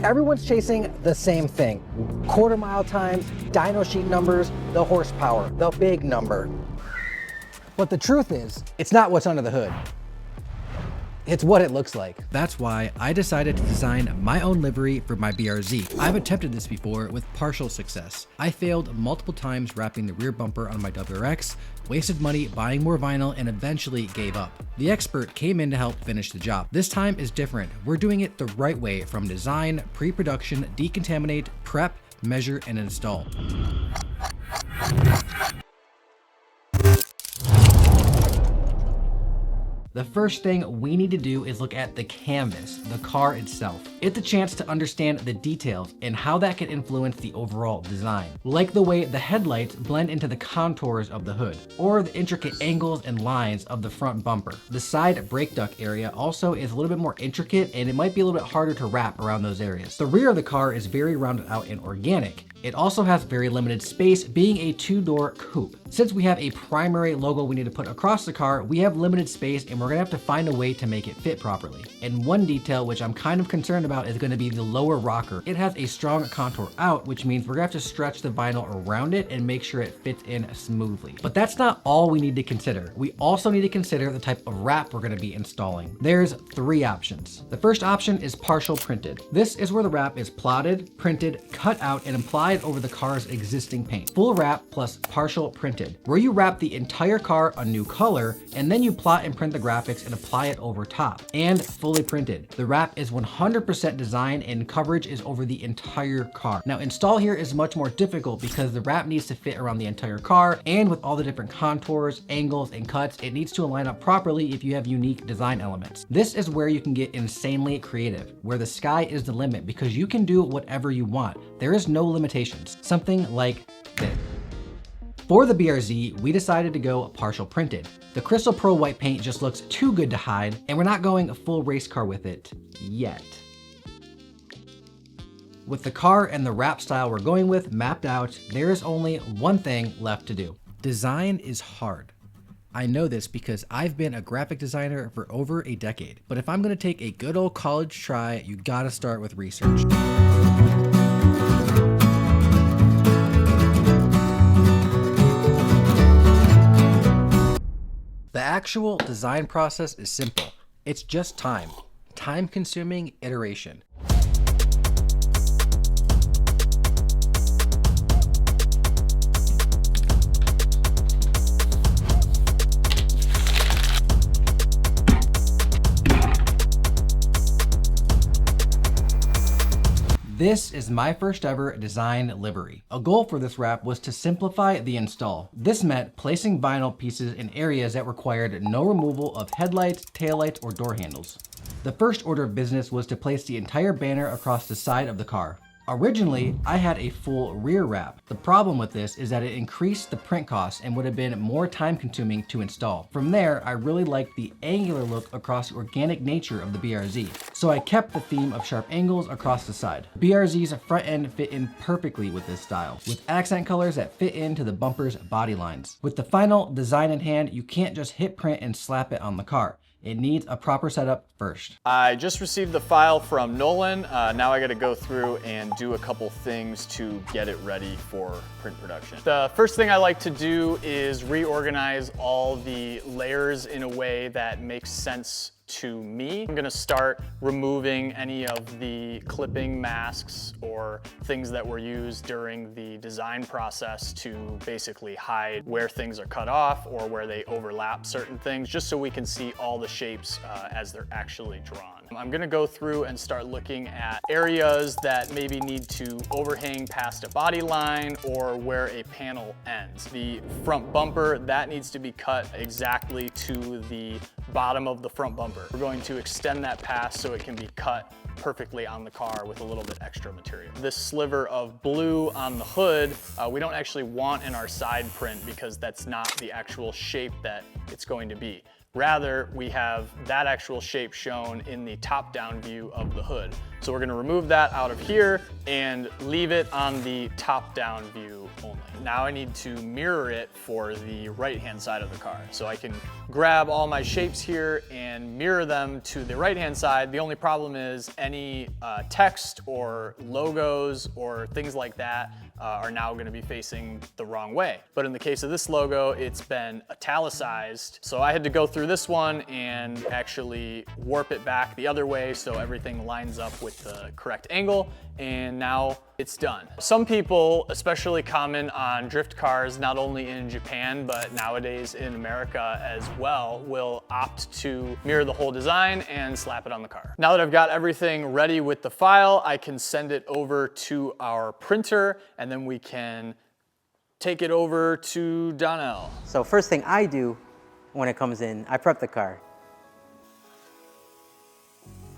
Everyone's chasing the same thing. Quarter mile times, dyno sheet numbers, the horsepower, the big number. But the truth is, it's not what's under the hood. It's what it looks like. That's why I decided to design my own livery for my BRZ. I've attempted this before with partial success. I failed multiple times wrapping the rear bumper on my WRX, wasted money buying more vinyl, and eventually gave up. The expert came in to help finish the job. This time is different. We're doing it the right way, from design, pre-production, decontaminate, prep, measure, and install. The first thing we need to do is look at the canvas, the car itself. It's a chance to understand the details and how that can influence the overall design. Like the way the headlights blend into the contours of the hood, or the intricate angles and lines of the front bumper. The side brake duct area also is a little bit more intricate, and it might be a little bit harder to wrap around those areas. The rear of the car is very rounded out and organic. It also has very limited space, being a two-door coupe. Since we have a primary logo we need to put across the car, we have limited space, and we're gonna have to find a way to make it fit properly. And one detail which I'm kind of concerned about is gonna be the lower rocker. It has a strong contour out, which means we're gonna have to stretch the vinyl around it and make sure it fits in smoothly. But that's not all we need to consider. We also need to consider the type of wrap we're gonna be installing. There's 3 options. The first option is partial printed. This is where the wrap is plotted, printed, cut out, and applied over the car's existing paint. Full wrap plus partial printed, where you wrap the entire car a new color, and then you plot and print the graphics and apply it over top. And fully printed. The wrap is 100% design, and coverage is over the entire car. Now, install here is much more difficult because the wrap needs to fit around the entire car, and with all the different contours, angles, and cuts, it needs to align up properly if you have unique design elements. This is where you can get insanely creative, where the sky is the limit, because you can do whatever you want. There is no limitations. Something like this. For the BRZ, we decided to go partial printed. The Crystal Pearl white paint just looks too good to hide, and we're not going a full race car with it yet. With the car and the wrap style we're going with mapped out, there is only one thing left to do. Design is hard. I know this because I've been a graphic designer for over a decade. But if I'm gonna take a good old college try, you gotta start with research. The actual design process is simple. It's just time-consuming iteration. This is my first ever design livery. A goal for this wrap was to simplify the install. This meant placing vinyl pieces in areas that required no removal of headlights, taillights, or door handles. The first order of business was to place the entire banner across the side of the car. Originally, I had a full rear wrap. The problem with this is that it increased the print costs and would have been more time consuming to install. From there, I really liked the angular look across the organic nature of the BRZ. So I kept the theme of sharp angles across the side. BRZ's front end fit in perfectly with this style, with accent colors that fit into the bumper's body lines. With the final design in hand, you can't just hit print and slap it on the car. It needs a proper setup first. I just received the file from Nolan. Now I gotta go through and do a couple things to get it ready for print production. The first thing I like to do is reorganize all the layers in a way that makes sense to me. I'm gonna start removing any of the clipping masks or things that were used during the design process to basically hide where things are cut off or where they overlap certain things, just so we can see all the shapes as they're actually drawn. I'm gonna go through and start looking at areas that maybe need to overhang past a body line or where a panel ends. The front bumper, that needs to be cut exactly to the bottom of the front bumper. We're going to extend that past so it can be cut perfectly on the car with a little bit extra material. This sliver of blue on the hood, we don't actually want in our side print because that's not the actual shape that it's going to be. Rather, we have that actual shape shown in the top-down view of the hood. So we're gonna remove that out of here and leave it on the top-down view only. Now I need to mirror it for the right-hand side of the car. So I can grab all my shapes here and mirror them to the right-hand side. The only problem is any text or logos or things like that are now gonna be facing the wrong way. But in the case of this logo, it's been italicized. So I had to go through this one and actually warp it back the other way so everything lines up with the correct angle, and now it's done. Some people, especially common on drift cars, not only in Japan, but nowadays in America as well, will opt to mirror the whole design and slap it on the car. Now that I've got everything ready with the file, I can send it over to our printer, and then we can take it over to Donnell. So first thing I do when it comes in, I prep the car.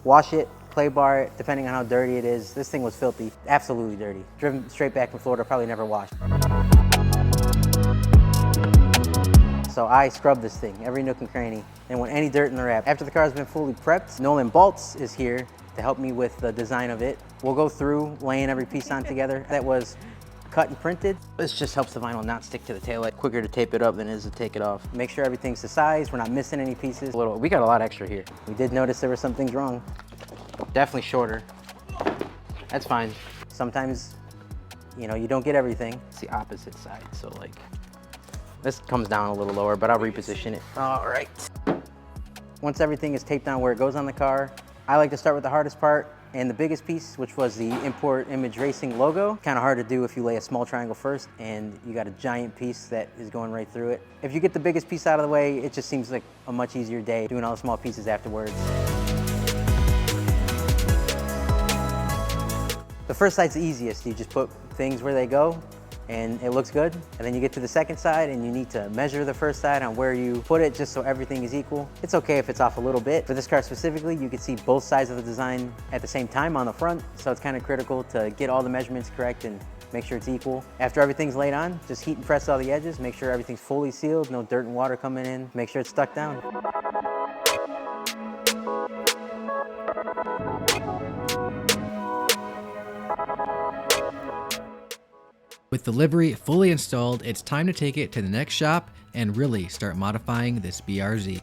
Wash it, clay bar it, depending on how dirty it is. This thing was filthy, absolutely dirty. Driven straight back from Florida, probably never washed. So I scrub this thing, every nook and cranny, and want any dirt in the wrap. After the car's been fully prepped, Nolan Bolts is here to help me with the design of it. We'll go through laying every piece on together. That was cut and printed. This just helps the vinyl not stick to the taillight. Quicker to tape it up than it is to take it off. Make sure everything's the size, we're not missing any pieces. We got a lot extra here. We did notice there were some things wrong. Definitely shorter. That's fine. Sometimes, you know, you don't get everything. It's the opposite side, so like, this comes down a little lower, but I'll reposition it. All right. Once everything is taped down where it goes on the car, I like to start with the hardest part and the biggest piece, which was the Import Image Racing logo. Kind of hard to do if you lay a small triangle first and you got a giant piece that is going right through it. If you get the biggest piece out of the way, it just seems like a much easier day doing all the small pieces afterwards. The first side's the easiest. You just put things where they go and it looks good. And then you get to the second side and you need to measure the first side on where you put it just so everything is equal. It's okay if it's off a little bit. For this car specifically, you can see both sides of the design at the same time on the front. So it's kind of critical to get all the measurements correct and make sure it's equal. After everything's laid on, just heat and press all the edges, make sure everything's fully sealed, no dirt and water coming in, make sure it's stuck down. With the livery fully installed, it's time to take it to the next shop and really start modifying this BRZ.